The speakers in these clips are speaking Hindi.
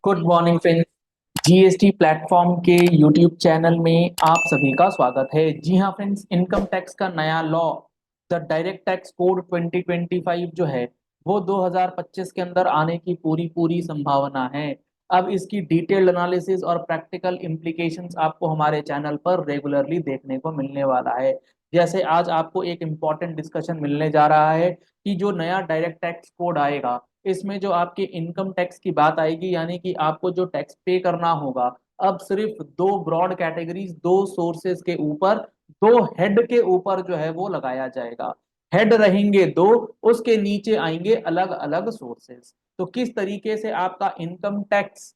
Good morning friends. GST platform के यूट्यूब चैनल में आप सभी का स्वागत है। जी हाँ फ्रेंड्स, इनकम टैक्स का नया law the direct tax code 2025 जो है वो 2025 के अंदर आने की पूरी पूरी संभावना है। अब इसकी डिटेल्ड एनालिसिस और प्रैक्टिकल इम्प्लीकेशंस आपको हमारे चैनल पर रेगुलरली देखने को मिलने वाला है। जैसे आज आपको एक इम्पॉर्टेंट डिस्कशन मिलने जा रहा है कि जो नया डायरेक्ट टैक्स कोड आएगा इसमें जो आपके इनकम टैक्स की बात आएगी, यानी कि आपको जो टैक्स पे करना होगा अब सिर्फ दो ब्रॉड कैटेगरीज, दो सोर्सेज के ऊपर, दो हेड के ऊपर जो है वो लगाया जाएगा। हेड रहेंगे दो, उसके नीचे आएंगे अलग अलग सोर्सेज। तो किस तरीके से आपका इनकम टैक्स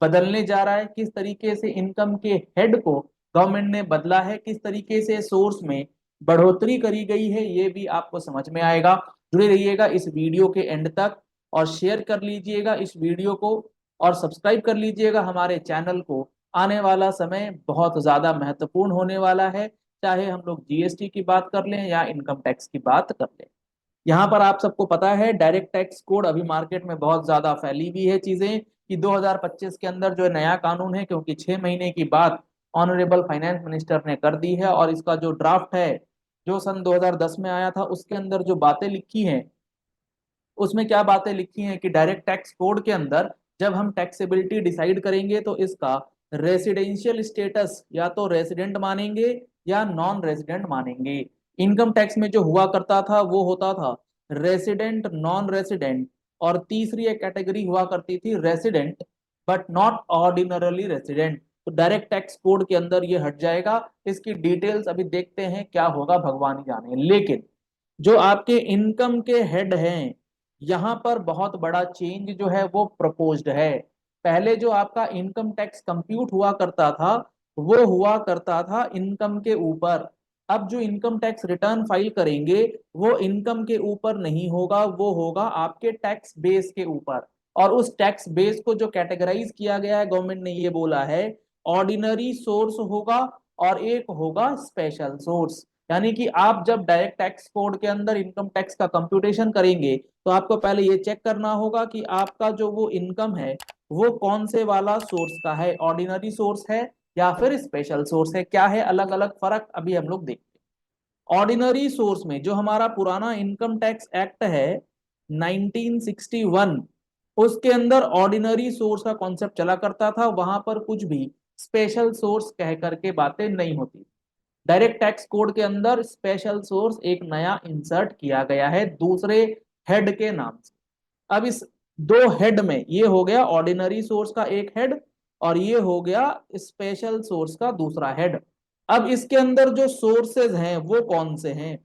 बदलने जा रहा है, किस तरीके से इनकम के हेड को गवर्नमेंट ने बदला है, किस तरीके से सोर्स में बढ़ोतरी करी गई है, ये भी आपको समझ में आएगा। जुड़े रहिएगा इस वीडियो के एंड तक और शेयर कर लीजिएगा इस वीडियो को और सब्सक्राइब कर लीजिएगा हमारे चैनल को। आने वाला समय बहुत ज्यादा महत्वपूर्ण होने वाला है, चाहे हम लोग जीएसटी की बात कर लें या इनकम टैक्स की बात कर लें। यहाँ पर आप सबको पता है डायरेक्ट टैक्स कोड अभी मार्केट में बहुत ज्यादा फैली हुई है चीजें कि 2025 के अंदर जो नया कानून है, क्योंकि 6 महीने की बात ऑनरेबल फाइनेंस मिनिस्टर ने कर दी है और इसका जो ड्राफ्ट है जो सन 2010 में आया था उसके अंदर जो बातें लिखी हैं उसमें क्या बातें लिखी हैं कि डायरेक्ट टैक्स कोड के अंदर जब हम टैक्सेबिलिटी डिसाइड करेंगे तो इसका रेसिडेंशियल स्टेटस या तो रेसिडेंट मानेंगे या नॉन रेसिडेंट मानेंगे। इनकम टैक्स में जो हुआ करता था वो होता था रेसिडेंट, नॉन रेसिडेंट, और तीसरी एक कैटेगरी हुआ करती थी resident but not ordinarily resident. तो डायरेक्ट टैक्स कोड के अंदर ये हट जाएगा। इसकी डिटेल्स अभी देखते हैं क्या होगा, भगवान ही जाने। लेकिन जो आपके इनकम के हेड हैं, यहाँ पर बहुत बड़ा चेंज जो है वो प्रपोज्ड है। पहले जो आपका इनकम टैक्स कंप्यूट हुआ करता था वो हुआ करता था इनकम के ऊपर। अब जो इनकम टैक्स रिटर्न फाइल करेंगे वो इनकम के ऊपर नहीं होगा, वो होगा आपके टैक्स बेस के ऊपर। और उस टैक्स बेस को जो कैटेगराइज किया गया है, गवर्नमेंट ने ये बोला है ऑर्डिनरी सोर्स होगा और एक होगा स्पेशल सोर्स। यानी कि आप जब डायरेक्ट टैक्स कोड के अंदर इनकम टैक्स का कंप्यूटेशन करेंगे तो आपको पहले ये चेक करना होगा कि आपका जो वो इनकम है वो कौन से वाला सोर्स का है, ऑर्डिनरी सोर्स है या फिर स्पेशल सोर्स है। क्या है अलग अलग फर्क अभी हम लोग देखते हैं। ऑर्डिनरी सोर्स में जो हमारा पुराना इनकम टैक्स एक्ट है 1961, उसके अंदर ऑर्डिनरी सोर्स का कॉन्सेप्ट चला करता था, वहां पर कुछ भी स्पेशल सोर्स कह करके बातें नहीं होती। डायरेक्ट टैक्स कोड के अंदर स्पेशल सोर्स एक नया इंसर्ट किया गया है दूसरे हेड के नाम से। अब इस दो हेड में ये हो गया ऑर्डिनरी सोर्स का एक हेड और ये हो गया स्पेशल सोर्स का दूसरा हेड। अब इसके अंदर जो सोर्सेज हैं वो कौन से हैं?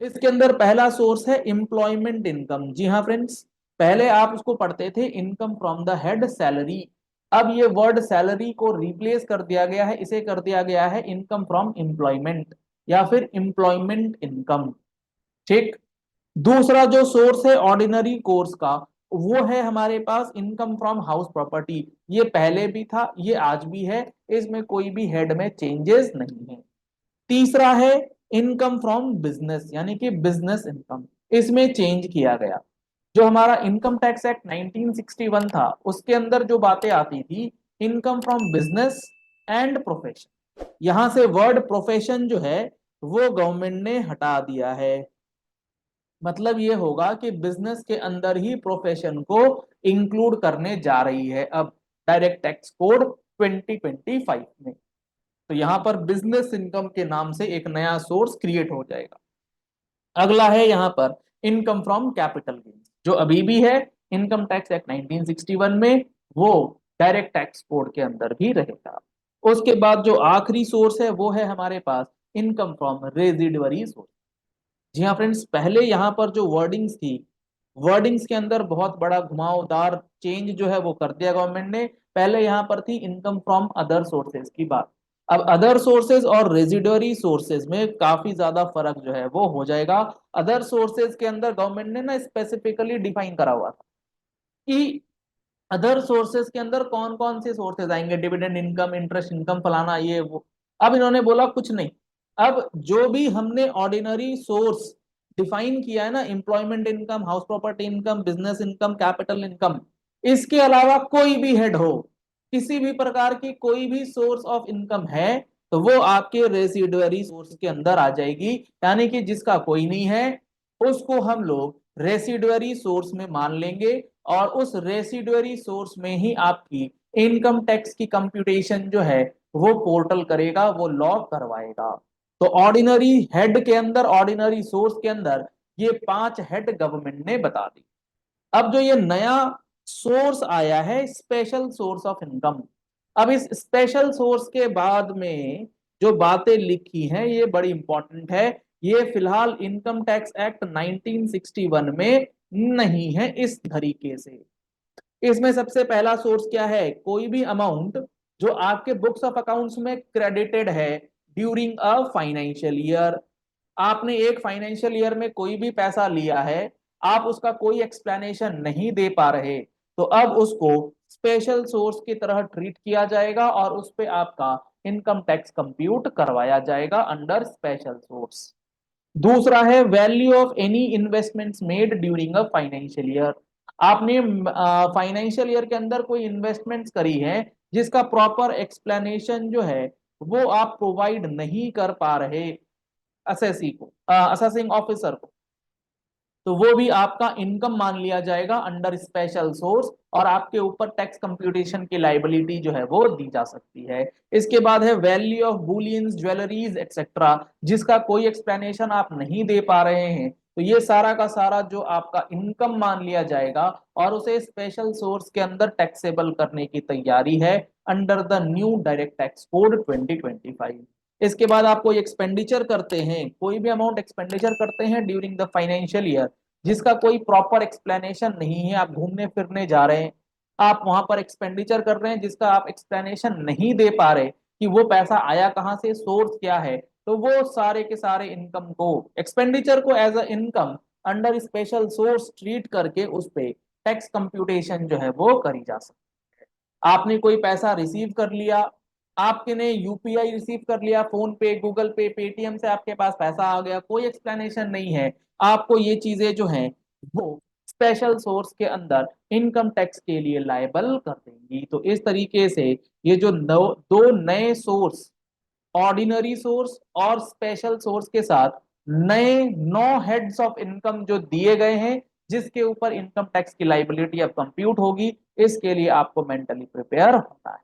इसके अंदर पहला सोर्स है एम्प्लॉयमेंट इनकम। जी हाँ फ्रेंड्स, पहले आप उसको पढ़ते थे income from the head salary. अब ये वर्ड सैलरी को रिप्लेस कर दिया गया है, इसे कर दिया गया है इनकम फ्रॉम एम्प्लॉयमेंट या फिर एम्प्लॉयमेंट इनकम। ठीक। दूसरा जो सोर्स है ऑर्डिनरी कोर्स का वो है हमारे पास इनकम फ्रॉम हाउस प्रॉपर्टी। ये पहले भी था, ये आज भी है, इसमें कोई भी हेड में चेंजेस नहीं है। तीसरा है इनकम फ्रॉम बिजनेस यानी कि बिजनेस इनकम, इसमें चेंज किया गया। जो हमारा इनकम टैक्स एक्ट 1961 था उसके अंदर जो बातें आती थी income from business and profession, यहां से वर्ड प्रोफेशन जो है वो गवर्नमेंट ने हटा दिया है। मतलब ये होगा कि बिजनेस के अंदर ही प्रोफेशन को इंक्लूड करने जा रही है अब डायरेक्ट टैक्स कोड 2025 में। तो यहां पर बिजनेस इनकम के नाम से एक नया सोर्स क्रिएट हो जाएगा। अगला है यहां पर इनकम फ्रॉम कैपिटल गेन्स, जो अभी भी है इनकम टैक्स एक्ट 1961 में, वो डायरेक्ट टैक्स कोड के अंदर भी रहेगा। उसके बाद जो आखिरी सोर्स है वो है हमारे पास इनकम फ्रॉम रेजिडुअरी सोर्स। जी हाँ फ्रेंड्स, पहले यहाँ पर जो वर्डिंग्स थी, वर्डिंग्स के अंदर बहुत बड़ा घुमावदार चेंज जो है वो कर दिया गवर्नमेंट ने। पहले यहाँ पर थी इनकम फ्रॉम अदर सोर्सेज की बात, अब अदर सोर्सेज और रेजिडरी सोर्सेज में काफी ज्यादा फर्क जो है वो हो जाएगा। अदर सोर्सेज के अंदर गवर्नमेंट ने ना स्पेसिफिकली डिफाइन करा हुआ था कि अदर सोर्सेज के अंदर कौन कौन से सोर्सेज आएंगे, डिविडेंड इनकम, इंटरेस्ट इनकम, फलाना ये वो। अब इन्होंने बोला कुछ नहीं, अब जो भी हमने ऑर्डिनरी सोर्स डिफाइन किया है ना, employment income, house property income, business income, capital income, इसके अलावा कोई भी हेड हो, किसी भी प्रकार की कोई भी सोर्स ऑफ इनकम है, तो वो आपके रेसिडुअरी सोर्स के अंदर आ जाएगी। यानी कि जिसका कोई नहीं है उसको हम लोग रेसिडुअरी सोर्स में मान लेंगे, और उस रेसिडुअरी सोर्स में ही आपकी इनकम टैक्स की कंप्यूटेशन जो है वो पोर्टल करेगा, वो लॉग करवाएगा। तो ऑर्डिनरी हेड के अंदर, ऑर्डिनरी सोर्स के अंदर ये 5 हेड गवर्नमेंट ने बता दी। अब जो ये नया सोर्स आया है स्पेशल सोर्स ऑफ इनकम, अब इस स्पेशल सोर्स के बाद में जो बातें लिखी हैं ये बड़ी इंपॉर्टेंट है। ये फिलहाल इनकम टैक्स एक्ट 1961 में नहीं है इस तरीके से। इसमें सबसे पहला सोर्स क्या है, कोई भी अमाउंट जो आपके बुक्स ऑफ अकाउंट्स में क्रेडिटेड है ड्यूरिंग अ फाइनेंशियल ईयर। आपने एक फाइनेंशियल ईयर में कोई भी पैसा लिया है, आप उसका कोई एक्सप्लेनेशन नहीं दे पा रहे, तो अब उसको स्पेशल सोर्स की तरह ट्रीट किया जाएगा और उस पे आपका इनकम टैक्स कंप्यूट करवाया जाएगा अंडर स्पेशल सोर्स। दूसरा है value of any investments made during a financial year. आपने फाइनेंशियल ईयर के अंदर कोई इन्वेस्टमेंट्स करी है जिसका प्रॉपर एक्सप्लेनेशन जो है वो आप प्रोवाइड नहीं कर पा रहे असेसी को, असेसिंग ऑफिसर को, तो वो भी आपका इनकम मान लिया जाएगा अंडर स्पेशल सोर्स, और आपके ऊपर टैक्स कंप्यूटेशन की लाइबिलिटी जो है वो दी जा सकती है। इसके बाद है value of bullions, jewelleries etcetera, जिसका कोई एक्सप्लेनेशन आप नहीं दे पा रहे हैं, तो ये सारा का सारा जो आपका इनकम मान लिया जाएगा और उसे स्पेशल सोर्स के अंदर टैक्सेबल करने की तैयारी है under the new direct tax code 2025। इसके बाद आप कोई एक्सपेंडिचर करते हैं, कोई भी अमाउंट एक्सपेंडिचर करते हैं ड्यूरिंग द फाइनेंशियल ईयर, जिसका कोई प्रॉपर एक्सप्लेनेशन नहीं है, आप घूमने फिरने जा रहे हैं, आप वहां पर एक्सपेंडिचर कर रहे हैं जिसका आप एक्सप्लेनेशन नहीं दे पा रहे कि वो पैसा आया कहाँ से, सोर्स क्या है, तो वो सारे के सारे इनकम को, एक्सपेंडिचर को as a income under special source treat करके उस पे टैक्स कंप्यूटेशन जो है वो करी जा सकती है। आपने कोई पैसा रिसीव कर लिया, आपके ने यूपीआई रिसीव कर लिया, फोन पे, गूगल पे, पेटीएम से आपके पास पैसा आ गया, कोई एक्सप्लेनेशन नहीं है, आपको ये चीजें जो हैं वो स्पेशल सोर्स के अंदर इनकम टैक्स के लिए लायबल कर देंगी। तो इस तरीके से ये जो दो नए सोर्स, ऑर्डिनरी सोर्स और स्पेशल सोर्स के साथ नए 9 हेड्स ऑफ इनकम जो दिए गए हैं, जिसके ऊपर इनकम टैक्स की लाइबिलिटी अब कंप्यूट होगी, इसके लिए आपको मेंटली प्रिपेयर होना है।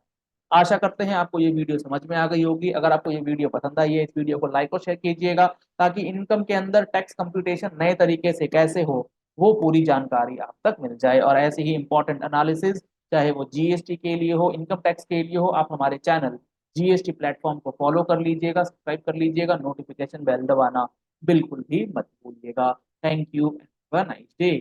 आशा करते हैं आपको ये वीडियो समझ में आ गई होगी। अगर आपको ये वीडियो पसंद आई है, इस वीडियो को लाइक और शेयर कीजिएगा, ताकि इनकम के अंदर टैक्स कंप्यूटेशन नए तरीके से कैसे हो वो पूरी जानकारी आप तक मिल जाए। और ऐसे ही इंपॉर्टेंट एनालिसिस, चाहे वो जीएसटी के लिए हो, इनकम टैक्स के लिए हो, आप हमारे चैनल जीएसटी प्लेटफॉर्म को फॉलो कर लीजिएगा, सब्सक्राइब कर लीजिएगा, नोटिफिकेशन बेल दबाना बिल्कुल भी मत भूलिएगा। Thank you, have a nice day.